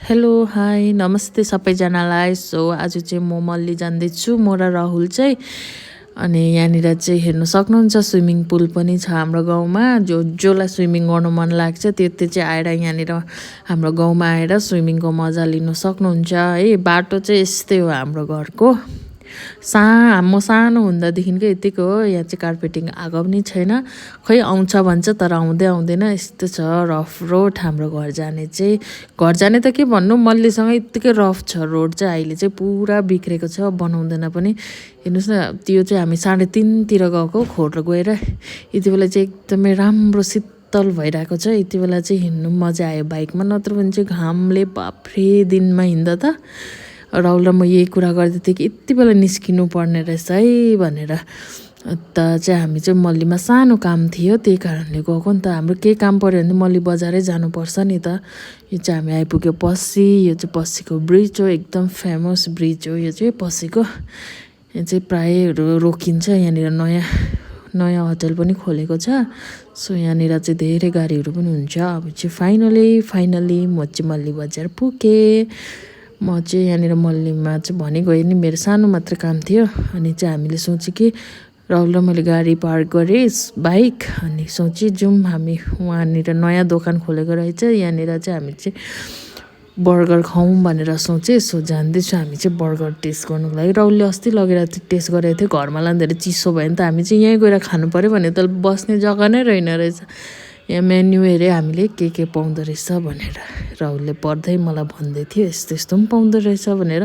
Hello hi नमस्ते सबैजनालाई। So आज चाहिँ म मल्ली जाँदैछु, म र राहुल चाहिँ। अनि यहाँनिर चाहिँ हेर्नु सक्नुहुन्छ स्विमिङ पुल पनि छ हाम्रो गाउँमा। जसलाई स्विमिङ गर्नु मन लाग्छ त्यो चाहिँ आएर यहाँनिर हाम्रो गाउँमा आएर स्विमिङको मजा लिनु सक्नुहुन्छ है। बाटो चाहिँ यस्तै हो हाम्रो घरको। म सानो हुँदादेखिकै यतिको हो। यहाँ चाहिँ कार्पेटिङ आएको पनि छैन, खै आउँछ भन्छ तर आउँदैन। यस्तो छ रफ रोड हाम्रो घर जाने चाहिँ। घर जाने त के भन्नु, मल्लीसँग यत्तिकै रफ छ रोड चाहिँ। अहिले चाहिँ पुरा बिग्रेको छ, बनाउँदैन पनि। हेर्नुहोस् न, त्यो चाहिँ हामी 3:30तिर गएको खोर गएर। यति बेला चाहिँ एकदमै राम्रो शीतल भइरहेको छ। यति बेला चाहिँ हिँड्नु मजा आयो बाइकमा, नत्र भने चाहिँ घामले बाफ्रे दिनमा हिँड्दा त। राहुल र म यही कुरा गर्दै थिएँ कि यति बेला निस्किनु पर्ने रहेछ है भनेर। त चाहिँ हामी चाहिँ मल्लीमा सानो काम थियो, त्यही कारणले गएको नि त। हाम्रो केही काम पऱ्यो भने मल्ली बजारै जानुपर्छ नि त। यो चाहिँ हामी आइपुग्यो पस्सी। यो चाहिँ पस्सीको ब्रिज हो, एकदम फेमस ब्रिज हो यो चाहिँ पस्सीको। यहाँ चाहिँ प्रायःहरू रोकिन्छ। यहाँनिर नयाँ होटल पनि खोलेको छ। सो यहाँनिर चाहिँ धेरै गाडीहरू पनि हुन्छ। अब चाहिँ फाइनली म चाहिँ मल्ली बजार पुगेँ। म चाहिँ यहाँनिर मल्लीमा चाहिँ भने गएँ नि, मेरो सानो मात्र काम थियो। अनि चाहिँ हामीले सोचेँ कि राहुल र मैले गाडी पार्क गरेँ बाइक, अनि सोचेँ जाउँ हामी, वहाँनिर नयाँ दोकान खोलेको रहेछ। यहाँनिर चाहिँ हामी चाहिँ बर्गर खाउँ भनेर सोचेँ। सो जाँदैछु हामी चाहिँ बर्गर टेस्ट गर्नुको लागि। राहुलले अस्ति लगेर टेस्ट गरेको थियो, घरमा लाँदाखेरि चिसो भयो नि त। हामी चाहिँ यहीँ गएर खानु पऱ्यो भने त बस्ने जग्गा नै रहेन रहेछ। यहाँ मेन्यू हेरेँ हामीले के पाउँदो रहेछ भनेर। राहुलले पढ्दै मलाई भन्दै थियो यस्तो पनि पाउँदो रहेछ भनेर।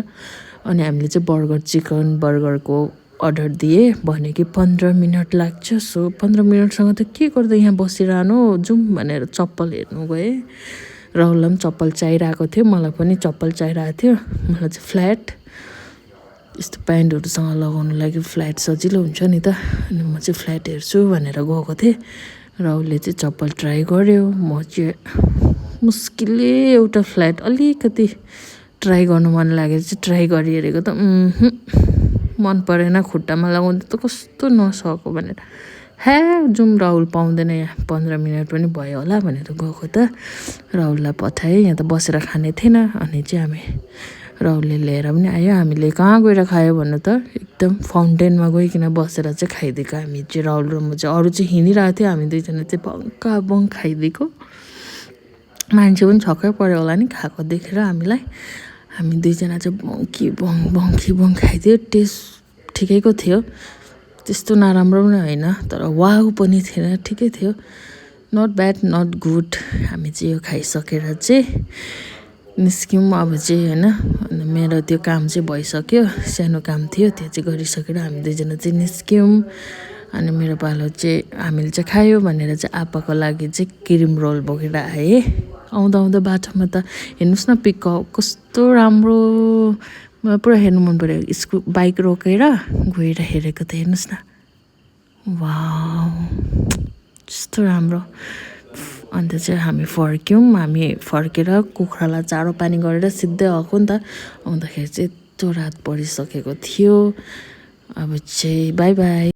अनि हामीले चाहिँ चिकन बर्गरको अर्डर दिएँ। भन्यो कि 15 मिनट लाग्छ। सो 15 मिनटसँग त के गर्दा यहाँ बसिरहनु, जाउँ भनेर चप्पल हेर्नु गएँ। राहुललाई पनि चप्पल चाहिरहेको थियो, मलाई पनि चप्पल चाहिरहेको थियो। मलाई चाहिँ फ्ल्याट यस्तो प्यान्टहरूसँग लगाउनु लागि फ्ल्याट सजिलो हुन्छ नि त। अनि म चाहिँ फ्ल्याट हेर्छु भनेर गएको थिएँ। राहुलले चाहिँ चप्पल ट्राई गर्यो। म चाहिँ मुस्किलले एउटा फ्ल्याट अलिकति ट्राई गर्नु मन लागेर चाहिँ ट्राई गरिहेरेको त मन परेन। खुट्टामा लगाउँदा त कस्तो नसक्यो भनेर जाउँ राहुल पाउँदैन यहाँ, 15 मिनट पनि भयो होला भनेर गएको त। राहुललाई पठाएँ, यहाँ त बसेर खाने थिएन। अनि चाहिँ हामी राहुलले लिएर पनि आयो। हामीले कहाँ गएर खायो भन्नु त, एकदम फाउन्टेनमा गइकन बसेर चाहिँ खाइदिएको हामी चाहिँ। राहुल र म चाहिँ, अरू चाहिँ हिँडिरहेको थियो, हामी दुईजना चाहिँ बङ खाइदिएको। मान्छे पनि छक्कै पऱ्यो होला नि खाएको देखेर हामीलाई। हामी दुईजना चाहिँ बङ खाइदियो। टेस्ट ठिकैको थियो, त्यस्तो नराम्रो पनि होइन, तर वाउ पनि थिएन, ठिकै थियो। Not bad not good. हामी चाहिँ यो खाइसकेर चाहिँ निस्क्यौँ अब चाहिँ होइन। अनि मेरो त्यो काम चाहिँ भइसक्यो, सानो काम थियो त्यो चाहिँ गरिसकेर हामी दुईजना चाहिँ निस्क्यौँ। अनि मेरो पालो चाहिँ हामीले चाहिँ खायो भनेर चाहिँ आप्पाको लागि चाहिँ क्रिम रोल बोकेर आएँ। आउँदा बाटोमा त हेर्नुहोस् न, पिकअप कस्तो राम्रो, मलाई पुरा हेर्नु मन पऱ्यो। बाइक रोकेर गएर हेरेको त हेर्नुहोस् न, वाउ कस्तो राम्रो। अन्त चाहिँ हामी फर्केर कुखुरालाई चारो पानी गरेर सिधै आएको नि त। आउँदाखेरि चाहिँ यत्रो रात परिसकेको थियो। अब चाहिँ बाई बाई।